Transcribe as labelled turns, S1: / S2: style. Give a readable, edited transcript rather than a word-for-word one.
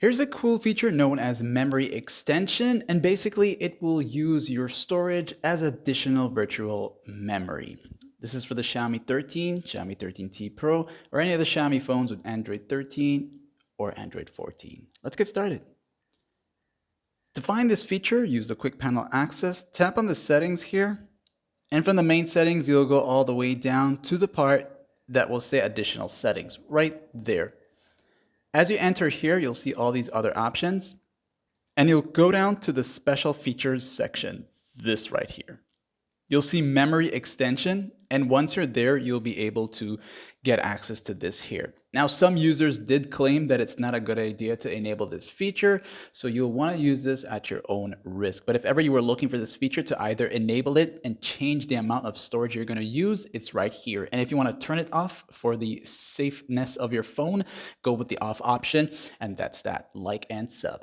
S1: Here's a cool feature known as memory extension, and basically it will use your storage as additional virtual memory. This is for the Xiaomi 13, Xiaomi 13T Pro, or any of the Xiaomi phones with Android 13 or Android 14. Let's get started. To find this feature, use the quick panel access, tap on the settings here, and from the main settings, you'll go all the way down to the part that will say additional settings, right there. As you enter here, you'll see all these other options, and you'll go down to the special features section, this right here. You'll see memory extension, and once you're there, you'll be able to get access to this here. Now, some users did claim that it's not a good idea to enable this feature, so you'll want to use this at your own risk. But if ever you were looking for this feature to either enable it and change the amount of storage you're going to use, it's right here. And if you want to turn it off for the safeness of your phone, go with the off option, and that's that. Like and sub.